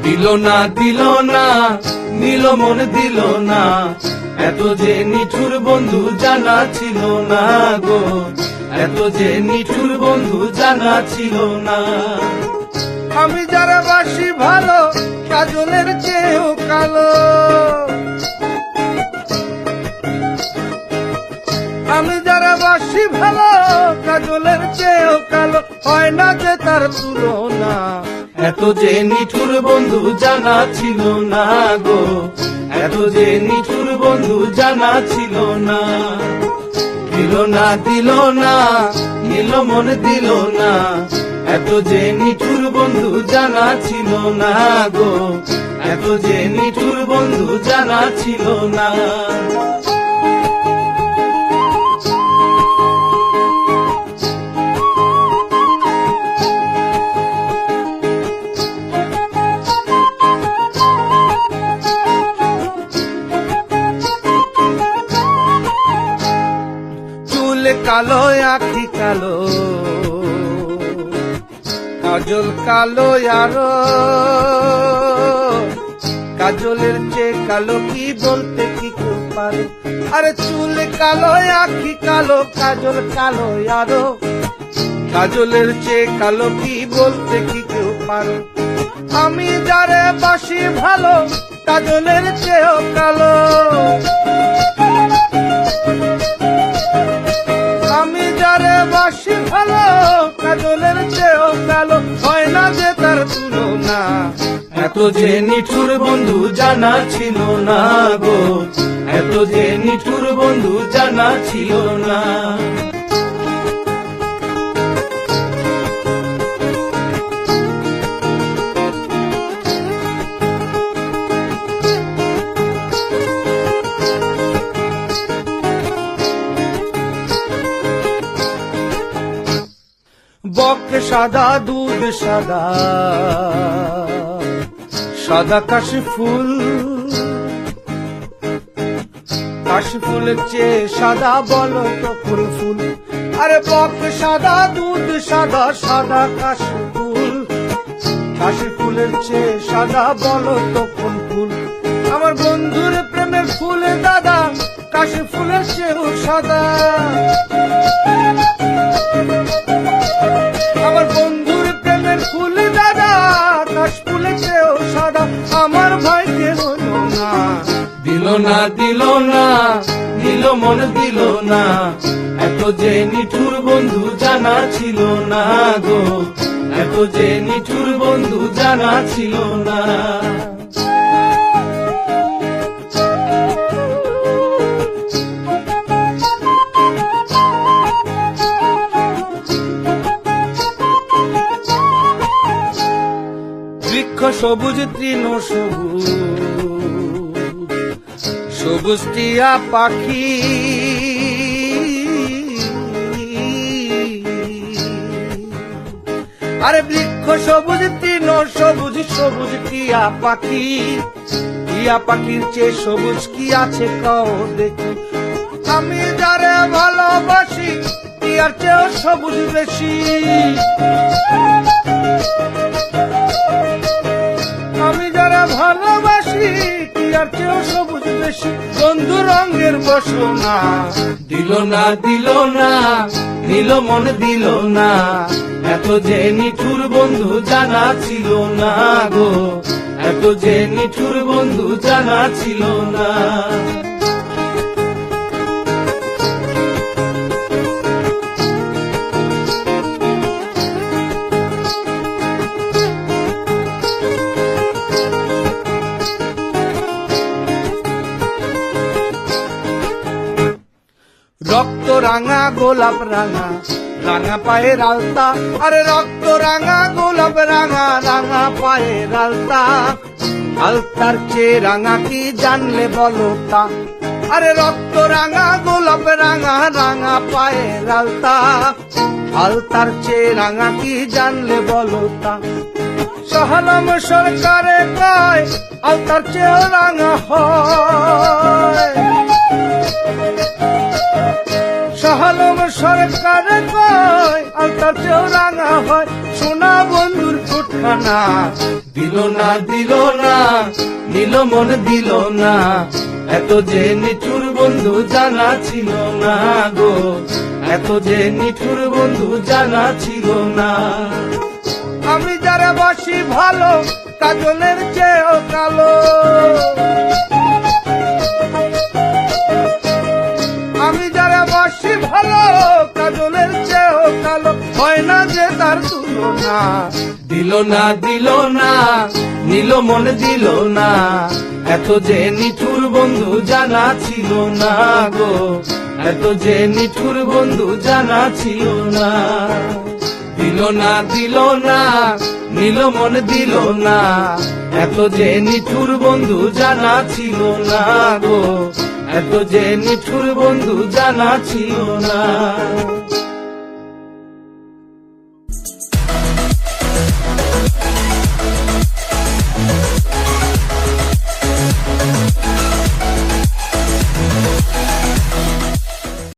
দিল না নিল মন দিল না, এত যে নিঠুর বন্ধু জানা ছিল না গো, এত যে নিঠুর বন্ধু জানা ছিল না। আমি যারা বাসি ভালো কাজলের চেয়েও কালো, আমি যারা বাসি ভালো কাজলের চেয়েও কালো, হয় না যে তার তুলনা। এত যে নিঠুর বন্ধু জানা ছিল না গো, এত যে নিঠুর বন্ধু জানা ছিল না। দিল না নিল মন দিল না, এত যে নিঠুর বন্ধু জানা ছিল না গো, এত যে নিঠুর বন্ধু জানা ছিল না। কালো আখি কালো, কাজল কালো আরো, কাজলের চেয়ে কালো কি বলতে কি কেউ পারে। আরে চুল কালো আখি কালো, কাজল কালো আরো, কাজলের চেয়ে কালো কি বলতে কি কেউ পারে। আমি যারে বাসি ভালো কাজলের চেয়েও কালো, আমি যারে বাসি ভালো কাজলের চেয়েও কালো, হয় না যে তার তুলনা। এত যে নিঠুর বন্ধু জানা ছিল না গো, এত যে নিঠুর বন্ধু জানা ছিল না। বক সাদা দুধ সাদা, সাদা কাশি ফুল, কাশি ফুলের চেয়ে সাদা বলো তো ফুল ফুল। আরে বক সাদা দুধ সাদা, সাদা কাশি ফুল, কাশি ফুলের চেয়ে সাদা বলো তো কোন ফুল। আমার বন্ধুর প্রেমের ফুলে দাদা, কাশি ফুলের চেয়েও সাদা। আমার বন্ধুর প্রেমের ফুল দাদা, কাশ ফুলের চেয়েও সাদা, আমার ভাইকে হলো না। দিল না নিল মন দিল না, এত যে নিঠুর বন্ধু জানা ছিল না গো, এত যে নিঠুর বন্ধু জানা ছিল না। বৃক্ষ সবুজ তৃণ সবুজ, সবুজ টিয়া পাখি, আরে বৃক্ষ সবুজ তৃণ সবুজ, সবুজ টিয়া পাখি, টিয়া পাখির চেয়ে সবুজ কি আছে কও দেখি। আমি যারে ভালোবাসি টিয়ার চেয়েও সবুজ বেশি, আমি যারা ভালোবাসি টিয়ার চেয়েও সবুজ বেশি, বন্ধু রঙের বসনা। দিল না নিল মন দিল না, এত যে নিঠুর বন্ধু জানা ছিল না গো, এত যে নিঠুর বন্ধু জানা ছিল না। রক্ত রাঙা গোলাপ রাঙা, রাঙা পায়ের আলতা, আরে রক্ত রাঙা গোলাপ রাঙা, রাঙা পায়ের আলতা, আলতার চেয়ে রাঙা কি জানলে বলো তা। আরে রক্ত রাঙা গোলাপ রাঙা, রাঙা পায়ের আলতা, আলতার চেয়ে রাঙা কি জানলে বলো তা। শাহনাম সরকারে কয় আলতার চেয়েও রাঙা হয়, শাহনাম সরকারে কয় আলতার চেয়েও রাঙা হয়। সোনা বন্ধুর ফুট একখানা। দিল না নিল মন দিল না, এত যে নিঠুর বন্ধু জানা ছিল না গো, এত যে নিঠুর বন্ধু জানা ছিল না। আমি যারা বাসি ভালো কাজলের চেয়েও কালো, আমি যারা বাসি ভালো কাজলের চেয়েও কালো, হয় না যে তার তুলনা। দিল না নিল মন দিল না, এত যে নিঠুর বন্ধু জানা ছিল না গো, এত যে নিঠুর বন্ধু জানা ছিল না। দিল না নিল মন দিল না, এত যে নিঠুর বন্ধু জানা ছিল না গো, এত যে নিঠুর বন্ধু জানা ছিল না।